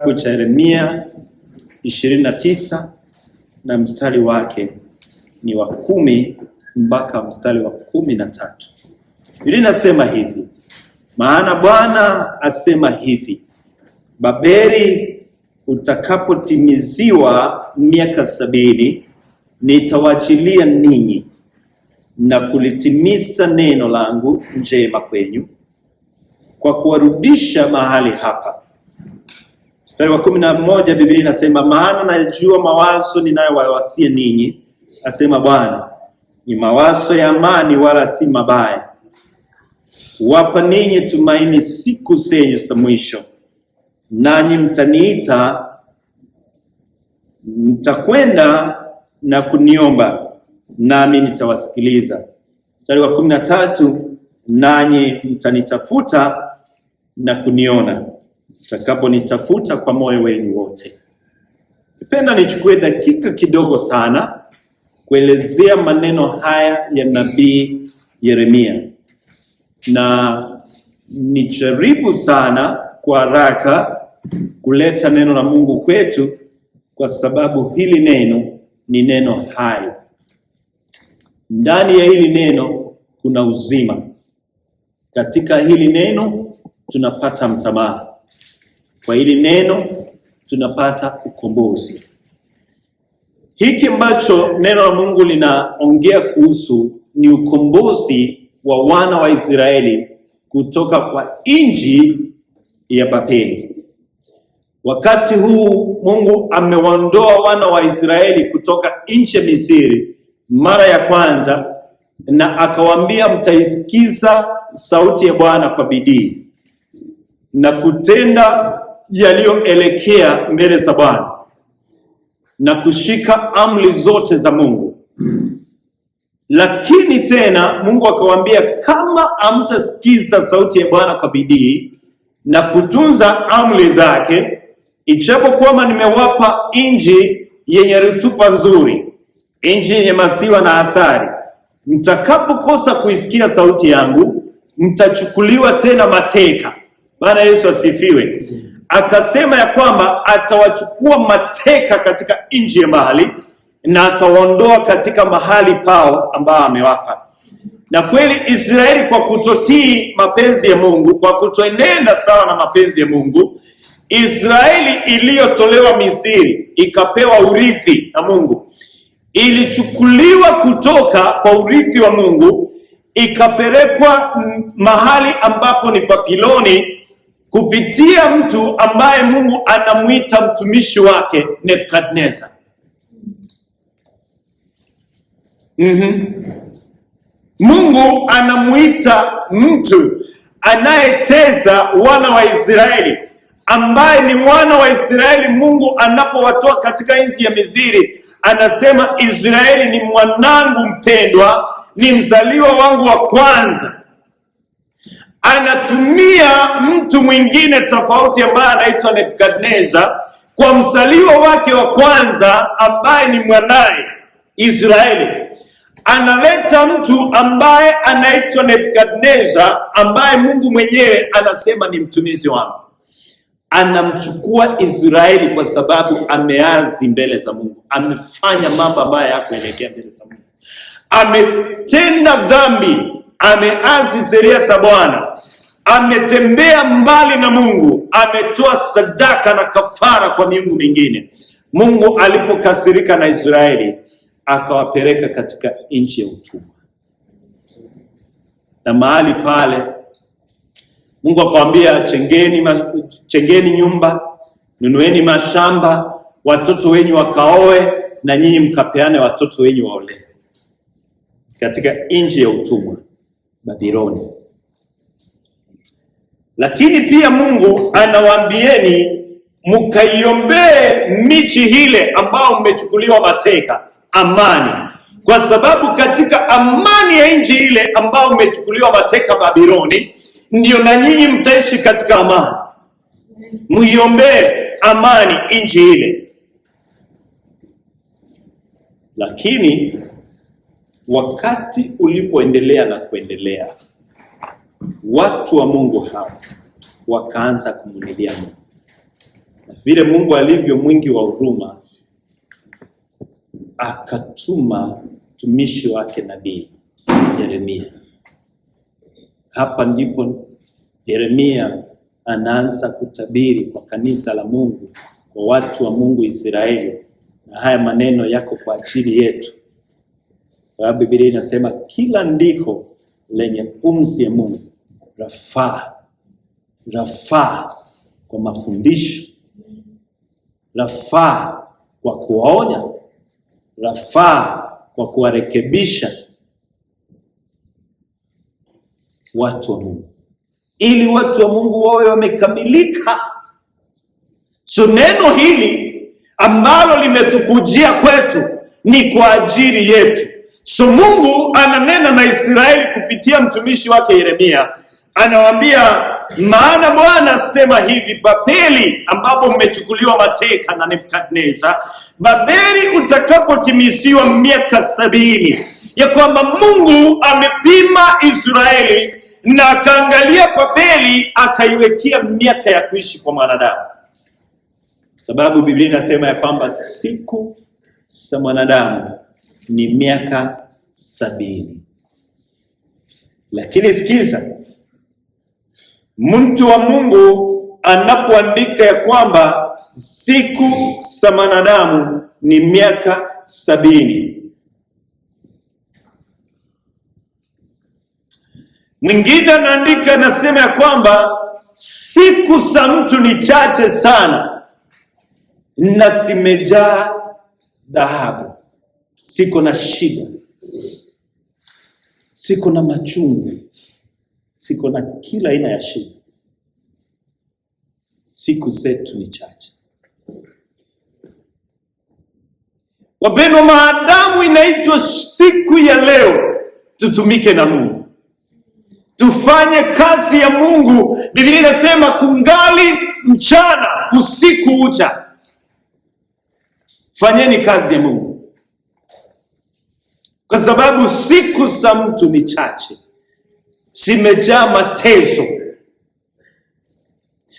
Kitabu cha Yeremia 29 na mstari wake ni wa 10 mpaka mstari wa 13. Biblia inasema hivi: maana Bwana asema hivi, Babeli utakapotimiziwa miaka 70, nitawachilia ninyi na kulitimiza neno langu njema kwenyu kwa kuwarudisha mahali hapa. Mstari wa 11 Biblia inasema, maana najua mawazo ninayowawasia ninyi, asema Bwana, ni mawazo ya amani wala si mabaya, wapa ninyi tumaini siku zenyu za mwisho. Nanyi mtaniita, mtakwenda na kuniomba, nami nitawasikiliza. Mstari wa 13, nanyi mtanitafuta na kuniona, mtakaponitafuta kwa moyo wenu wote. Napenda nichukue dakika kidogo sana kuelezea maneno haya ya nabii Yeremia, na nijaribu sana kwa haraka kuleta neno la Mungu kwetu, kwa sababu hili neno ni neno hai. Ndani ya hili neno kuna uzima. Katika hili neno tunapata msamaha. Kwa hili neno tunapata ukombozi. Hiki ambacho neno la Mungu linaongea kuhusu ni ukombozi wa wana wa Israeli kutoka kwa nchi ya Babeli. Wakati huu Mungu amewaondoa wana wa Israeli kutoka nchi ya Misri mara ya kwanza, na akawaambia, mtaisikiza sauti ya Bwana kwa bidii na kutenda yaliyoelekea mbele za Bwana na kushika amri zote za Mungu. Lakini tena Mungu akawaambia, kama hamtasikiza sauti ya Bwana kwa bidii na kutunza amri zake, ijapokuwa nimewapa nchi yenye rutuba nzuri, nchi yenye maziwa na asali, mtakapokosa kuisikia sauti yangu, mtachukuliwa tena mateka. Bwana Yesu asifiwe. Akasema ya kwamba atawachukua mateka katika nchi ya mahali na atawaondoa katika mahali pao ambao amewapa. Na kweli Israeli, kwa kutotii mapenzi ya Mungu, kwa kutoenenda sawa na mapenzi ya Mungu, Israeli iliyotolewa Misri ikapewa urithi na Mungu, ilichukuliwa kutoka kwa urithi wa Mungu ikapelekwa mahali ambapo ni Babiloni, kupitia mtu ambaye Mungu anamuita mtumishi wake Nebukadnezar. Mungu anamuita mtu anayeteza wana wa Israeli, ambaye ni wana wa Israeli. Mungu anapowatoa katika nchi ya Misri anasema, Israeli ni mwanangu mpendwa, ni mzaliwa wangu wa kwanza. Anatumia mtu mwingine tofauti ambaye anaitwa Nebukadnezar kwa mzaliwa wake wa kwanza ambaye ni mwanae Israeli. Analeta mtu ambaye anaitwa Nebukadnezar ambaye Mungu mwenyewe anasema ni mtumishi wangu. Anamchukua Israeli kwa sababu ameasi mbele za Mungu, amefanya mambo ambayo hayakuelekea mbele za Mungu, ametenda dhambi, ameasi sheria za Bwana, ametembea mbali na Mungu, ametoa sadaka na kafara kwa miungu mingine. Mungu alipokasirika na Israeli akawapeleka katika nchi ya utumwa, na mahali pale Mungu akawaambia, chengeni nyumba, nunueni mashamba, watoto wenyu wakaoe, na nyinyi mkapeane watoto wenyu waolewe, katika nchi ya utumwa Babiloni. Lakini pia Mungu anawaambieni mkaiombee miji ile ambao mmechukuliwa mateka amani, kwa sababu katika amani ya nchi ile ambao mmechukuliwa mateka Babiloni, ndio na nyinyi mtaishi katika amani. Muiombee amani nchi ile. Lakini wakati ulipoendelea na kuendelea, watu wa Mungu hao wakaanza kumlilia Mungu, vile Mungu alivyo mwingi wa huruma, akatuma mtumishi wake nabii Yeremia. Hapa ndipo Yeremia anaanza kutabiri kwa kanisa la Mungu, kwa watu wa Mungu Israeli, na haya maneno yako kwa ajili yetu. Kwa Biblia inasema kila ndiko lenye pumzi ya Mungu lafaa kwa mafundisho, lafaa kwa kuwaonya, lafaa kwa kuwarekebisha watu wa Mungu, ili watu wa Mungu wawe wamekamilika. So neno hili ambalo limetukujia kwetu ni kwa ajili yetu. So Mungu ananena na Israeli kupitia mtumishi wake Yeremia. Anawaambia, maana Bwana asema hivi, Babeli ambapo mmechukuliwa mateka na Nebukadneza, Babeli utakapotimisiwa miaka 70, ya kwamba Mungu amepima Israeli na akaangalia Babeli akaiwekea miaka ya kuishi kwa mwanadamu. Sababu Biblia inasema ya kwamba siku za mwanadamu ni miaka 70. Lakini sikiza, mtu wa Mungu anapoandika ya kwamba siku za mwanadamu ni miaka 70, mwingine anaandika anasema ya kwamba siku za mtu ni chache sana na zimejaa dhahabu. Siko na shida, siko na machungu, siko na kila aina ya shida. Siku zetu ni chache. Wapendwa, maadamu inaitwa siku ya leo, tutumike na Mungu, tufanye kazi ya Mungu. Biblia inasema kungali mchana, usiku ucha. Fanyeni kazi ya Mungu, kwa sababu siku za mtu ni chache, zimejaa mateso.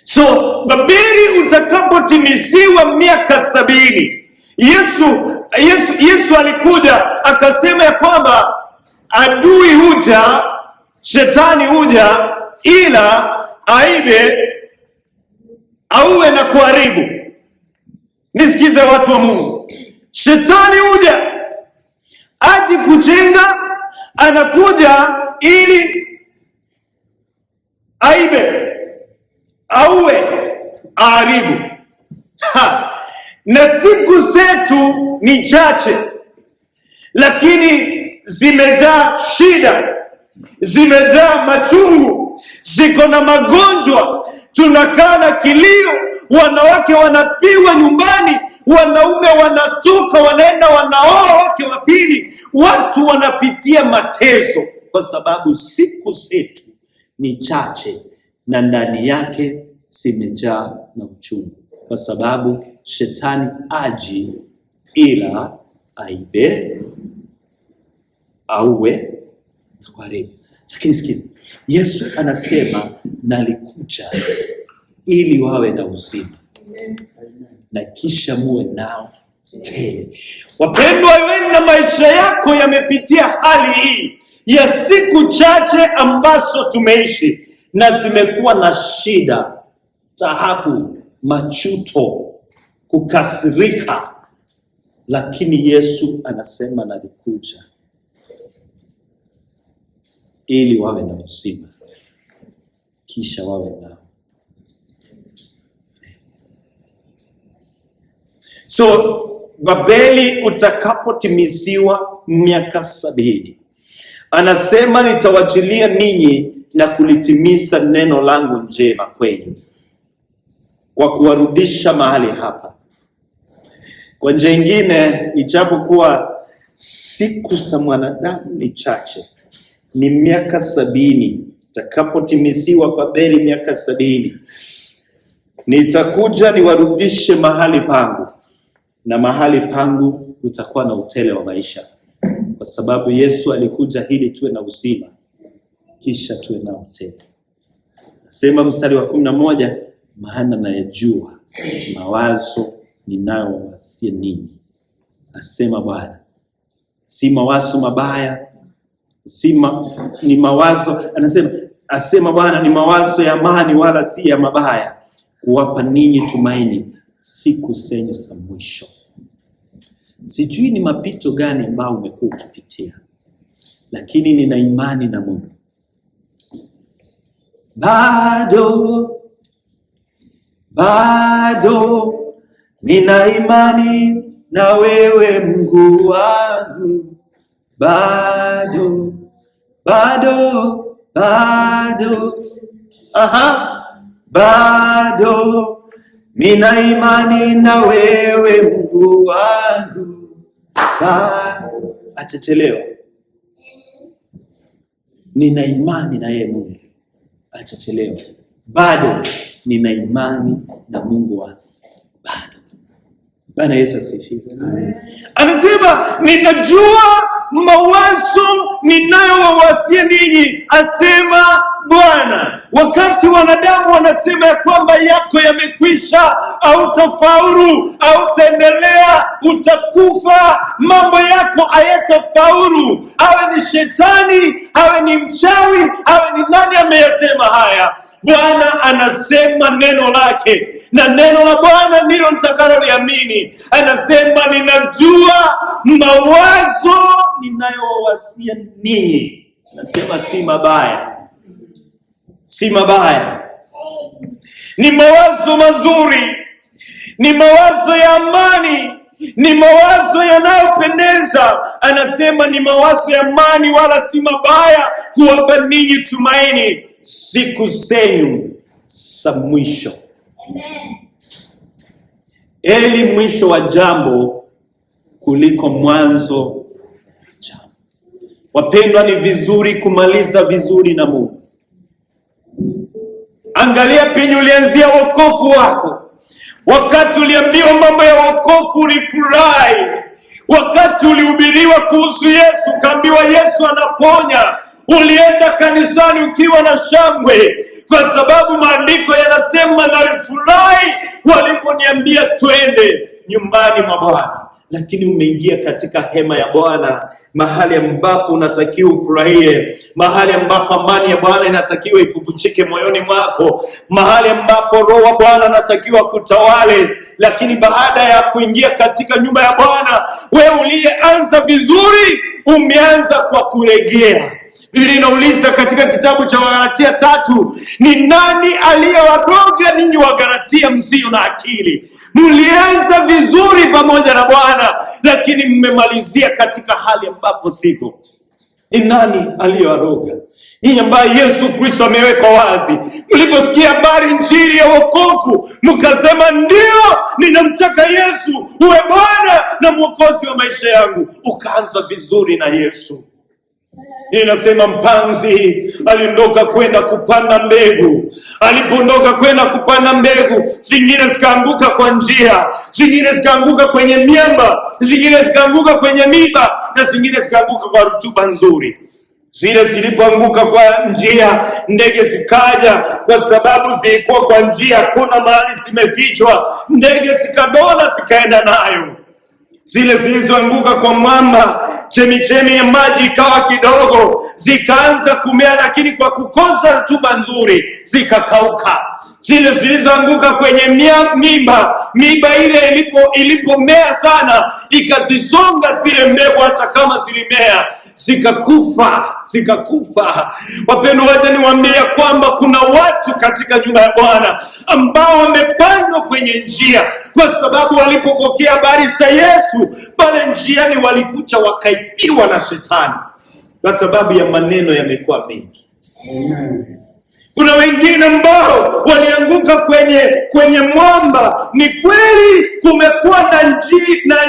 So Babeli utakapotimisiwa miaka 70, Yesu alikuja akasema ya kwamba adui huja, shetani huja ila aibe, auwe na kuharibu. Nisikize watu wa Mungu, shetani huja aji kujenga, anakuja ili aibe, auwe, aharibu. Na siku zetu ni chache, lakini zimejaa shida, zimejaa machungu, ziko na magonjwa, tunakaa na kilio, wanawake wanapiwa nyumbani, wanaume wanatoka wanaenda wanaoa wake wa pili, watu wanapitia mateso kwa sababu siku zetu ni chache na ndani yake zimejaa na uchungu, kwa sababu shetani aji ila aibe, auwe na kuharibu. Lakini sikiza, Yesu anasema nalikuja ili wawe na uzima na kisha muwe nao tele. Wapendwa, wewe na maisha yako yamepitia hali hii ya siku chache ambazo tumeishi, na zimekuwa na shida, taabu, machuto, kukasirika, lakini Yesu anasema nalikuja ili wawe na uzima kisha wawe nao. So Babeli utakapotimisiwa miaka 70, anasema nitawajilia ninyi na kulitimiza neno langu njema kwenu, wa kuwarudisha mahali hapa. Kwa njia nyingine, ijapokuwa siku za mwanadamu ni chache, ni miaka 70, itakapotimisiwa Babeli miaka 70, nitakuja niwarudishe mahali pangu, na mahali pangu utakuwa na utele wa maisha, kwa sababu Yesu alikuja ili tuwe na uzima kisha tuwe na utele. Nasema mstari wa 11, maana nayajua mawazo ninayowasia ninyi, asema Bwana. Si mawazo mabaya, ni mawazo, asema Bwana, ni mawazo ya amani wala si ya mabaya, kuwapa ninyi tumaini siku zenyu za mwisho. Sijui ni mapito gani ambao umekuwa ukipitia, lakini nina imani na Mungu. Bado nina imani na wewe Mungu wangu. Bado nina imani na wewe Mungu wangu. Achachelewa. Nina imani na yeye Mungu. Achachelewa. Bado nina imani na Mungu wangu. Bado. Bwana Yesu asifiwe. Anasema ninajua mawazo ninayowawasia ninyi, asema Bwana. Wakati wanadamu wanasema ya kwamba yako yamekwisha, au tafaulu, au taendelea, utakufa, mambo yako hayatafaulu, awe ni shetani, awe ni mchawi, awe ni nani ameyasema haya, Bwana anasema neno lake, na neno la Bwana ndilo nitakaloliamini. Anasema ninajua mawazo ninayowawasia ninyi. Anasema si mabaya. Si mabaya. Ni mawazo mazuri. Ni mawazo ya amani. Ni mawazo yanayopendeza. Anasema ni mawazo ya amani wala si mabaya, kuwapa ninyi tumaini siku zenyu za mwisho. Amen. Heri mwisho wa jambo kuliko mwanzo wa jambo. Wapendwa, ni vizuri kumaliza vizuri na Mungu. Angalia penye ulianzia wokovu wako. Wakati uliambiwa mambo ya wokovu ulifurahi. Wakati ulihubiriwa kuhusu Yesu, kaambiwa Yesu anaponya, ulienda kanisani ukiwa na shangwe, kwa sababu maandiko yanasema nalifurahi waliponiambia twende nyumbani mwa Bwana. Lakini umeingia katika hema ya Bwana, mahali ambapo unatakiwa ufurahie, mahali ambapo amani ya Bwana inatakiwa ipupuchike moyoni mwako, mahali ambapo Roho wa Bwana anatakiwa kutawale. Lakini baada ya kuingia katika nyumba ya Bwana, wewe uliyeanza vizuri umeanza kwa kuregea. Biblia inauliza katika kitabu cha Wagalatia 3, ni nani aliyewaroga ninyi Wagalatia msio na akili? Mlianza vizuri pamoja na Bwana, lakini mmemalizia katika hali ambapo sivyo. Ni nani aliyewaroga ninyi ambaye Yesu Kristo ameweka wazi? Mliposikia habari injili ya wokovu, mkasema ndio, ninamtaka Yesu uwe Bwana na Mwokozi wa maisha yangu. Ukaanza vizuri na Yesu. Inasema mpanzi aliondoka kwenda kupanda mbegu. Alipoondoka kwenda kupanda mbegu, zingine zikaanguka kwa njia, zingine zikaanguka kwenye miamba, zingine zikaanguka kwenye miba, na zingine zikaanguka kwa rutuba nzuri. Zile zilipoanguka kwa njia, ndege zikaja, kwa sababu zilikuwa kwa njia, kuna mahali zimefichwa, ndege zikadola zikaenda nayo. Zile zilizoanguka kwa mwamba, chemichemi ya maji ikawa kidogo, zikaanza kumea, lakini kwa kukosa rutuba nzuri zikakauka. Zile zilizoanguka kwenye miba ile ilipomea sana, ikazisonga zile mbegu, hata kama zilimea zikakufa. Wapendwa, wacha niwaambie kwamba kuna watu katika nyumba ya Bwana ambao wamepandwa kwenye njia, kwa sababu walipopokea habari za Yesu pale njiani walikucha wakaipiwa na shetani, kwa sababu ya maneno yamekuwa mengi. Amen. Kuna wengine ambao walianguka kwenye mwamba. Ni kweli kumekuwa na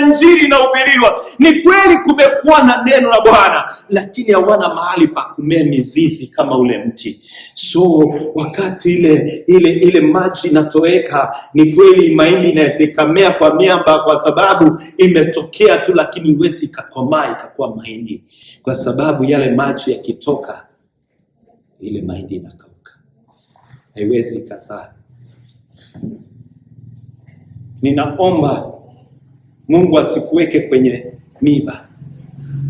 injili inahubiriwa, ni kweli kumekuwa na neno la Bwana, lakini hawana mahali pa kumea mizizi kama ule mti. So wakati ile maji inatoweka, ni kweli mahindi inaweza ikamea kwa miamba kwa sababu imetokea tu, lakini huwezi ikakomaa ikakuwa mahindi, kwa sababu yale maji yakitoka ile mahindi inakauka, haiwezi ikazaa. ninaomba Mungu asikuweke kwenye miba,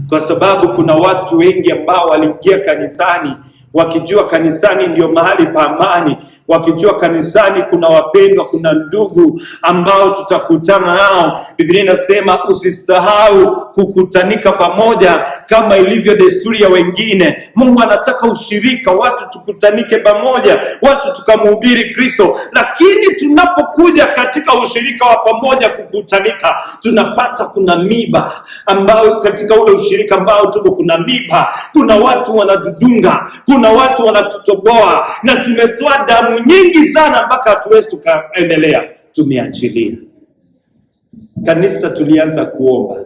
kwa sababu kuna watu wengi ambao waliingia kanisani wakijua kanisani ndio mahali pa amani, wakijua kanisani kuna wapendwa, kuna ndugu ambao tutakutana nao. Biblia inasema usisahau kukutanika pamoja kama ilivyo desturi ya wengine. Mungu anataka ushirika, watu tukutanike pamoja, watu tukamhubiri Kristo. Lakini tunapokuja katika ushirika wa pamoja kukutanika, tunapata kuna miba ambao katika ule ushirika ambao tuko kuna miba, kuna watu wanatudunga, kuna watu wanatutoboa, na tumetoa damu nyingi sana mpaka hatuwezi tukaendelea. Tumeachilia. Kanisa tulianza kuomba,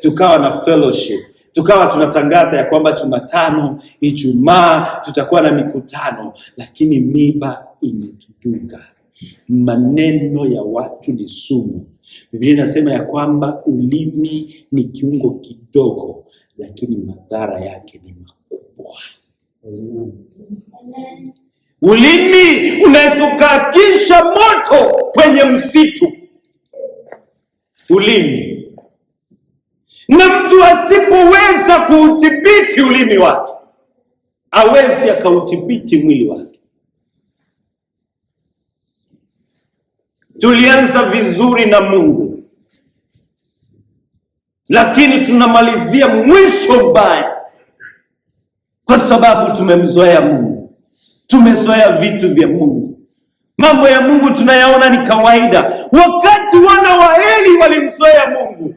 tukawa na fellowship, tukawa tunatangaza ya kwamba Jumatano, Ijumaa tutakuwa na mikutano, lakini miba imetudunga. Maneno ya watu ni sumu. Biblia inasema ya kwamba ulimi ni kiungo kidogo, lakini madhara yake ni makubwa. Ulimi unaweza ukakisha moto kwenye msitu. Ulimi, na mtu asipoweza kuudhibiti ulimi wake, hawezi akaudhibiti mwili wake. Tulianza vizuri na Mungu, lakini tunamalizia mwisho mbaya, kwa sababu tumemzoea Mungu, tumezoea vitu vya Mungu. Mambo ya Mungu tunayaona ni kawaida, wakati wana wa Eli walimzoea Mungu.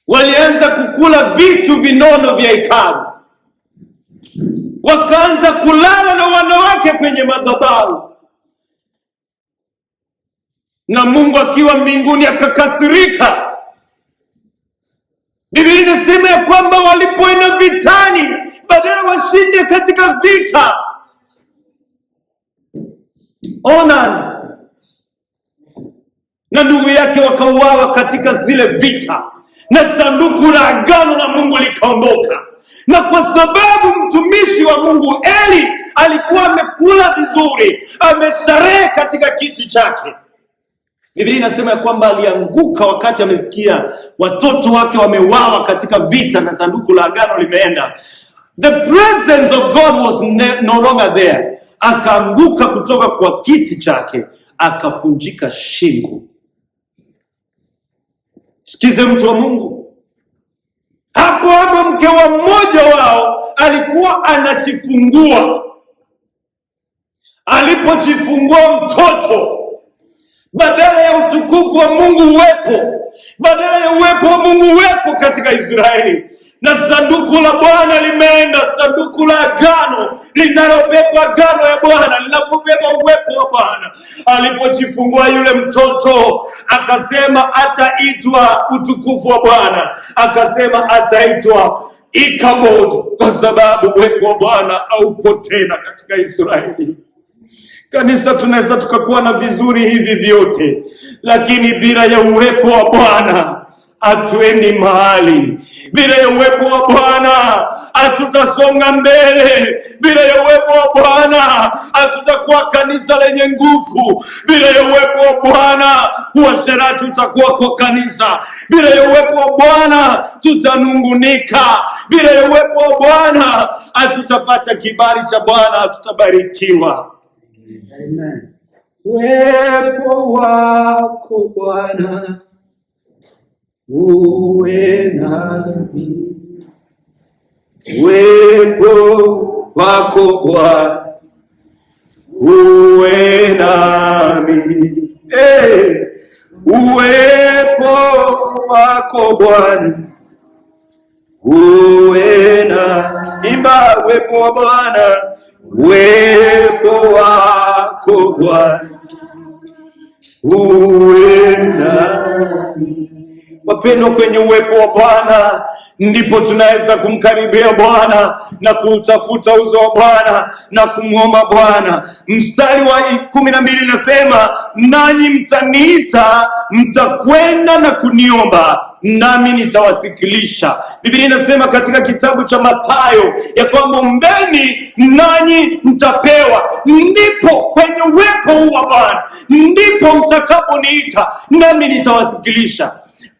Walianza kukula vitu vinono vya hekalu, wakaanza kulala na wanawake kwenye madhabahu, na Mungu akiwa mbinguni akakasirika. Biblia inasema ya kwamba walipoenda vitani, badala washinde katika vita, Onan na ndugu yake wakauawa katika zile vita, na sanduku la agano la Mungu likaondoka. Na kwa sababu mtumishi wa Mungu Eli alikuwa amekula vizuri, amesharehe katika kiti chake, Biblia inasema ya kwamba alianguka wakati amesikia watoto wake wameuawa katika vita na sanduku la agano limeenda. The presence of God was no longer there. Akaanguka kutoka kwa kiti chake, akafunjika shingo. Sikize mtu wa Mungu, hapo mke wa mmoja wao alikuwa anajifungua. Alipojifungua mtoto, badala ya utukufu wa Mungu uwepo, badala ya uwepo wa Mungu uwepo katika Israeli, na sanduku la Bwana limeenda, sanduku la agano linalobeba agano ya Bwana, linapobeba uwepo wa Bwana. Alipojifungua yule mtoto, akasema ataitwa utukufu wa Bwana, akasema ataitwa Ikabod, kwa sababu uwepo wa Bwana haupo tena katika Israeli. Kanisa, tunaweza tukakuwa na vizuri hivi vyote, lakini bila ya uwepo wa Bwana hatuendi mahali. Bila ya uwepo wa Bwana hatutasonga mbele. Bila ya uwepo wa Bwana hatutakuwa kanisa lenye nguvu. Bila ya uwepo wa Bwana uasherati utakuwa kwa kanisa. Bila ya uwepo wa Bwana tutanungunika. Bila ya uwepo wa Bwana hatutapata kibali cha Bwana, hatutabarikiwa. Amen. Uwepo wako Bwana uwe nami, uwepo wako Bwana uwe nami, uwepo wako Bwana uwe nami. Imba, uwepo wa Bwana, uwepo wako Bwana uwe nami, Wapendwa, kwenye uwepo wa Bwana ndipo tunaweza kumkaribia Bwana na kuutafuta uso wa Bwana na kumwomba Bwana. Mstari wa 12 nasema, nanyi mtaniita, mtakwenda na kuniomba, nami nitawasikilisha. Biblia inasema katika kitabu cha Mathayo ya kwamba ombeni nanyi mtapewa. Ndipo kwenye uwepo huu wa Bwana ndipo mtakaponiita, nami nitawasikilisha.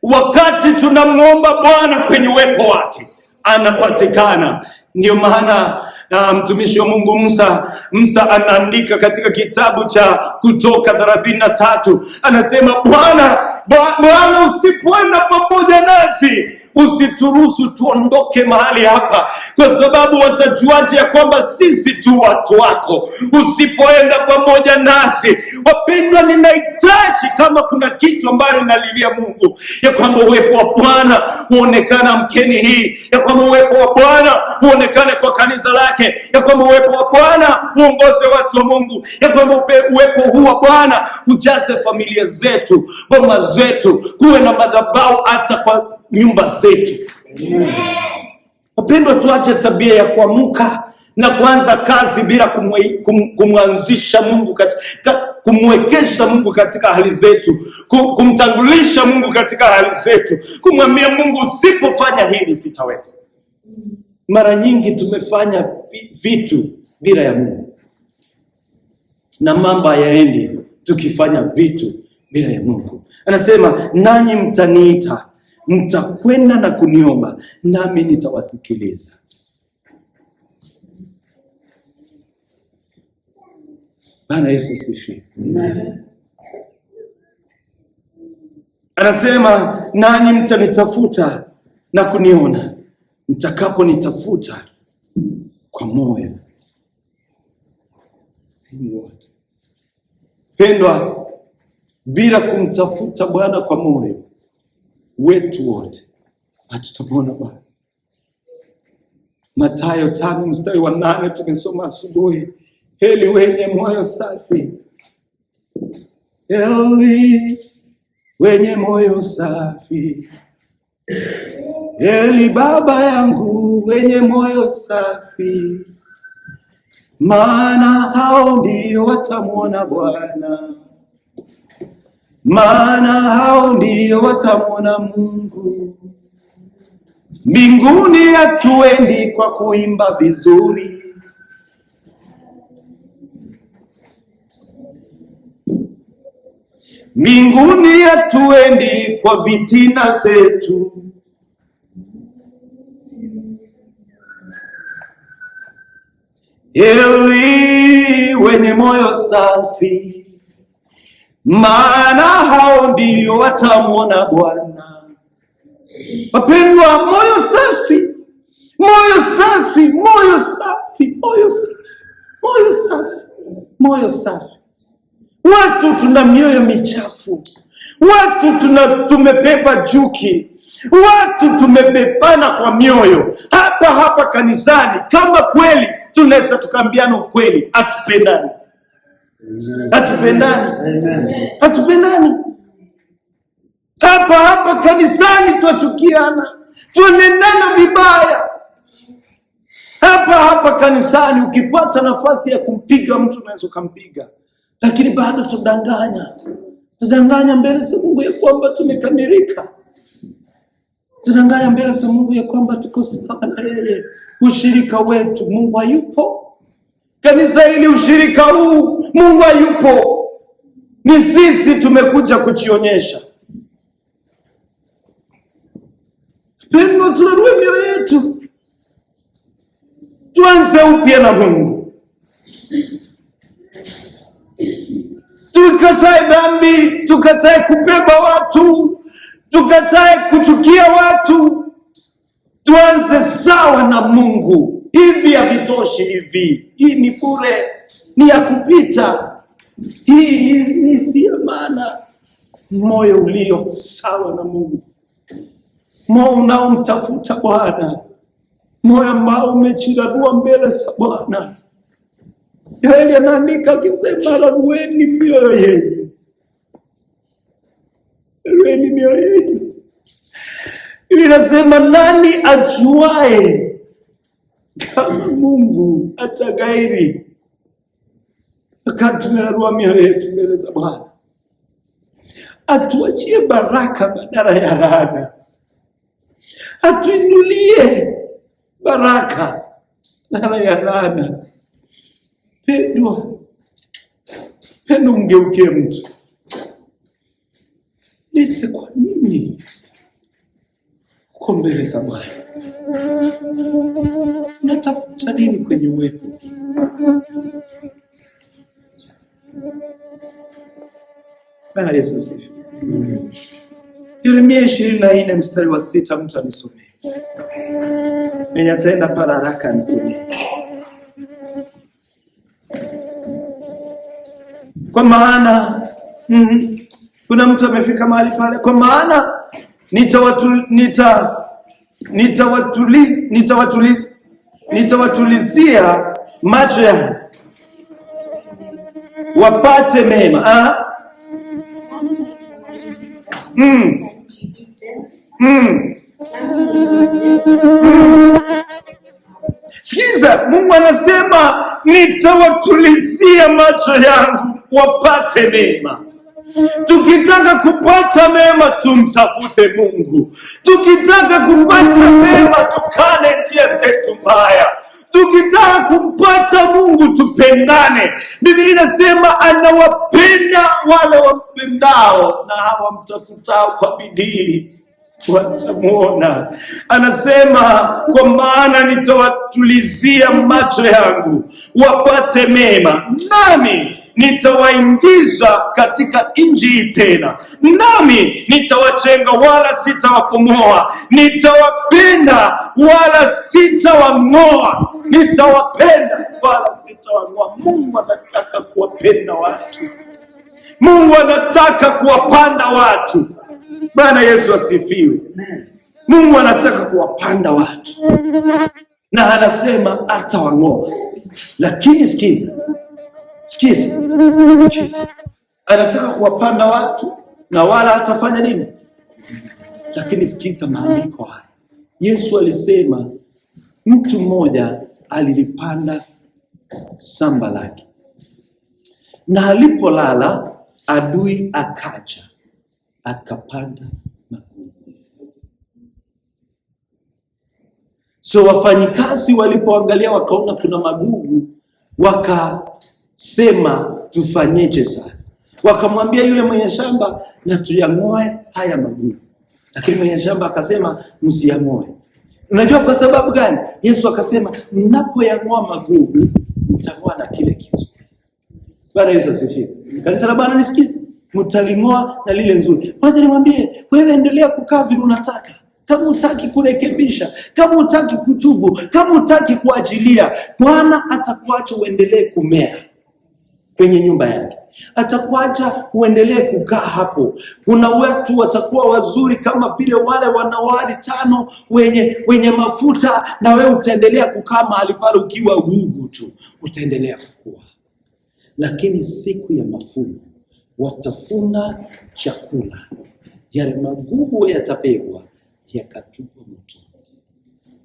Wakati tunamwomba Bwana kwenye uwepo wake, anapatikana. Ndio maana mtumishi wa Mungu Musa anaandika katika kitabu cha Kutoka 33, anasema, Bwana usipoenda pamoja nasi, usituruhusu tuondoke mahali hapa, kwa sababu watajuaje ya kwamba sisi tu watu wako usipoenda pamoja nasi. Wapendwa, ninahitaji, kama kuna kitu ambayo nalilia Mungu, ya kwamba uwepo wa Bwana uonekana mkeni hii, ya kwamba uwepo wa Bwana uonekane kwa kanisa lake, ya kwamba uwepo wa Bwana uongoze watu wa Mungu, ya kwamba uwepo huu wa Bwana ujaze familia zetu, boma zetu, kuwe na madhabahu hata kwa nyumba zetu. Wapendwa, tuache tabia ya kuamka na kuanza kazi bila kumwanzisha Mungu kumwekesha Mungu katika hali zetu, kumtangulisha Mungu katika hali zetu, kumwambia Mungu, usipofanya hili sitaweza. Mara nyingi tumefanya vitu bila ya Mungu na mambo hayaendi tukifanya vitu bila ya Mungu. Anasema, nanyi mtaniita, mtakwenda na kuniomba, nami nitawasikiliza. Bwana Yesu asifiwe. Anasema, nanyi mtanitafuta na kuniona, mtakaponitafuta kwa moyo. Pendwa, bila kumtafuta Bwana kwa moyo wetu wote, hatutamwona Bwana. Mathayo 5 mstari wa 8 tumesoma asubuhi. Heri wenye moyo safi, heri wenye moyo safi, heri Baba yangu wenye moyo safi, maana hao ndio watamwona Bwana, maana hao ndio watamwona Mungu. Mbinguni hatuendi kwa kuimba vizuri, mbinguni hatuendi kwa vitina zetu, heri wenye moyo safi, maana hao ndio watamwona Bwana. Wapendwa, moyo safi, moyo safi, moyo safi, moyo safi, moyo safi, moyo safi. Watu tuna mioyo michafu, watu tumebeba juki, watu tumebebana kwa mioyo. Hapa kanisani, kama kweli tunaweza tukaambiana ukweli, hatupendani. Hatupendani. Hapa kanisani tuachukiana, tuenendana vibaya. Hapa kanisani ukipata nafasi ya kumpiga mtu unaweza kumpiga, lakini bado tudanganya mbele za Mungu ya kwamba tumekamilika. Tudanganya mbele za Mungu ya kwamba tuko sawa na yeye. Ushirika wetu Mungu hayupo. Kanisa hili, ushirika huu Mungu hayupo. Ni sisi tumekuja kujionyesha. Pendo, tunarudi mioyo yetu, tuanze upya na Mungu. Tukatae dhambi, tukatae kubeba watu, tukatae kuchukia watu, tuanze sawa na Mungu. Hivi havitoshi hivi. Hii ni bure, ni ya kupita. Hii si ya maana. Moyo ulio sawa na Mungu, moyo unaomtafuta Bwana, moyo ambao umechirarua mbele za Bwana. Yoeli anaandika akisema, rarueni mioyo yenu, rarueni mioyo yenu. Inasema nani ajuae kama Mungu ataghairi? Wakati tunararua mioyo yetu mbele za Bwana, atuachie baraka badala ya laana, atuinulie baraka badala ya laana. Pendo, mgeukie mtu. Lise, kwa nini uko mbele za Bwana? Unatafuta nini kwenye uwepo? Bwana Yesu asifiwe. Yeremia 24 mstari wa 6, mtu anisomee. Mwenye ataenda para haraka anisomee. Kwa maana kuna mtu amefika mahali pale, kwa maana nitawatulizia macho yangu wapate mema. Sikiza, Mungu anasema nitawatulizia macho yangu wapate mema. Tukitaka kupata mema tumtafute Mungu. Tukitaka kupata mema tukane njia zetu mbaya. Tukitaka kumpata Mungu tupendane. Biblia inasema anawapenda wale wampendao, na hawamtafutao kwa bidii watamuona. Anasema kwa maana nitawatulizia macho yangu wapate mema, nami nitawaingiza katika nchi tena, nami nitawajenga wala sitawakomoa, nitawapenda wala sitawang'oa, nitawapenda wala sitawang'oa. Mungu anataka kuwapenda watu. Mungu anataka kuwapanda watu. Bwana Yesu asifiwe. Mungu anataka kuwapanda watu, na anasema atawang'oa. Lakini sikiza. Anataka kuwapanda watu na wala hatafanya nini? Lakini sikiza maandiko haya. Yesu alisema mtu mmoja alilipanda shamba lake, na alipolala adui akaja akapanda magugu. So wafanyikazi walipoangalia wakaona kuna magugu, wakasema tufanyeje sasa? Wakamwambia yule mwenye shamba na tuyang'oe haya magugu. Lakini mwenye shamba akasema msiyang'oe. Unajua kwa sababu gani? Yesu akasema mnapoyang'oa magugu mtang'oa na kile kizuri. Bwana Yesu asifiwe. Kanisa la Bwana nisikize, mtaling'oa na lile nzuri. Kwanza niwaambie, wewe endelea kukaa vile unataka. Kama hutaki kurekebisha, kama hutaki kutubu, kama hutaki kuajilia, Bwana atakuacha uendelee kumea kwenye nyumba yake. Atakuacha uendelee kukaa hapo. Kuna watu watakuwa wazuri kama vile wale wanawali 5 wenye mafuta, na wewe utaendelea kukaa mahali pale ukiwa gugu tu. Utaendelea kukua. Lakini siku ya mafuno watafuna chakula. Yale magugu yatapegwa yakatupwa moto.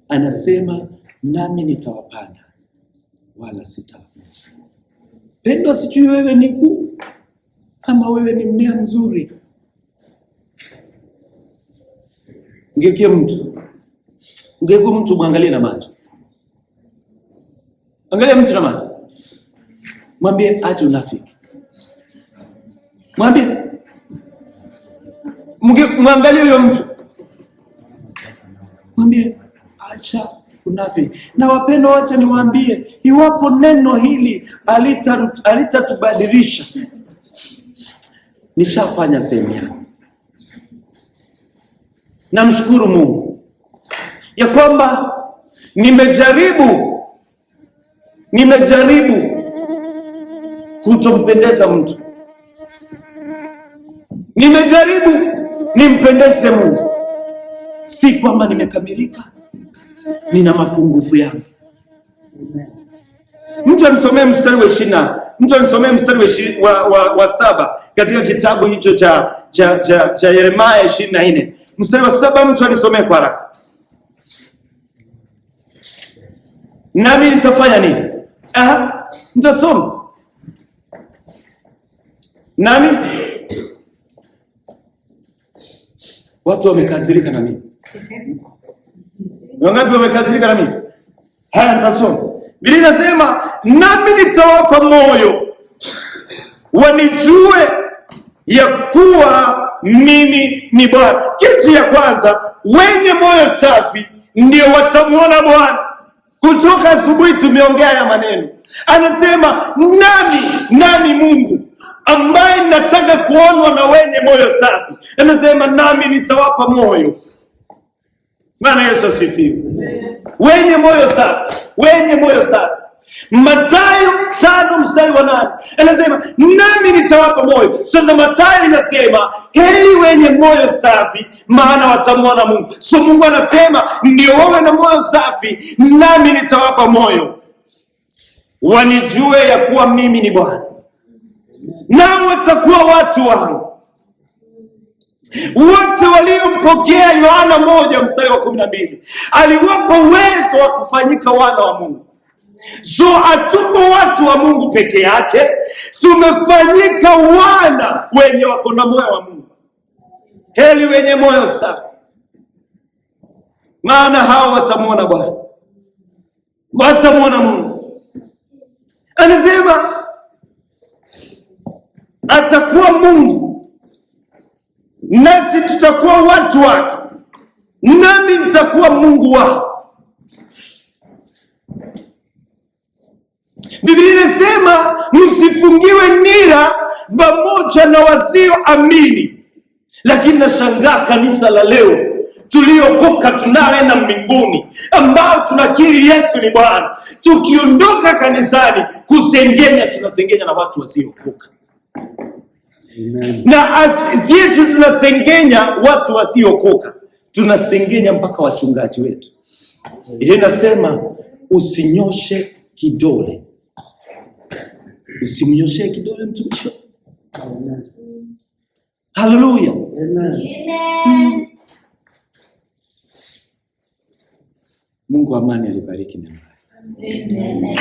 Anasema nami nitawapanda wala sitawang'oa. Pendo, sijui wewe ni gugu ama wewe ni mmea mzuri. Ngeke mtu mwangalie na macho. Angalia mtu na macho. Mwambie acha unafiki. Mwangalie huyo mtu. Mwambie acha unafiki. Na wapendo, wacha niwaambie, iwapo neno hili alitatubadilisha, nishafanya sehemu yangu. Namshukuru Mungu ya kwamba nimejaribu kutompendeza mtu. Nimejaribu nimpendeze Mungu. Si kwamba nimekamilika, nina mapungufu yangu. Mtu anisomee mstari wa 20. Mtu anisomee mstari wa 7 katika kitabu hicho cha Yeremia 24. mstari wa 7, mtu anisomee kwa haraka. Nami nitafanya nini? Nitasoma. Nami watu wamekasirika na mimi. Wangapi wamekasirika na mimi? Haya, nitasoma. Biblia inasema nami nitawapa moyo wanijue ya kuwa mimi ni Bwana. Kitu ya kwanza, wenye moyo safi ndio watamuona Bwana. Kutoka asubuhi tumeongea ya maneno. Anasema nami Mungu ambaye nataka kuonwa na wenye moyo safi. Anasema nami nitawapa moyo. Bwana Yesu asifiwe. Wenye moyo safi, wenye moyo safi. Mathayo 5 mstari wa 8 anasema nami nitawapa moyo. Sasa Mathayo inasema heri wenye moyo safi, maana watamwona Mungu. So Mungu anasema ndio wawe na moyo safi, nami nitawapa moyo wanijue ya kuwa mimi ni Bwana, nao watakuwa watu wangu. Wote waliompokea Yohana 1 mstari wa 12 aliwapa uwezo wa kufanyika wana wa Mungu. So hatupo watu wa Mungu peke yake, tumefanyika wana wenye wako na moyo wa Mungu. Heri wenye moyo safi, maana hao watamwona Bwana, watamwona Mungu. Anasema atakuwa Mungu nasi tutakuwa watu wake, nami nitakuwa Mungu wao. Biblia inasema msifungiwe nira pamoja na wasioamini. Lakini nashangaa kanisa la leo tuliokoka, tunaenda mbinguni, ambao tunakiri Yesu ni Bwana, tukiondoka kanisani kusengenya, tunasengenya na watu wasiokoka. Amen. Na zetu tunasengenya watu wasiokoka, tunasengenya mpaka wachungaji wetu. Ile inasema usinyoshe kidole, usimnyoshe kidole mtumishi. Amen. Haleluya. Amen. Mungu amani alibariki neno. Amen.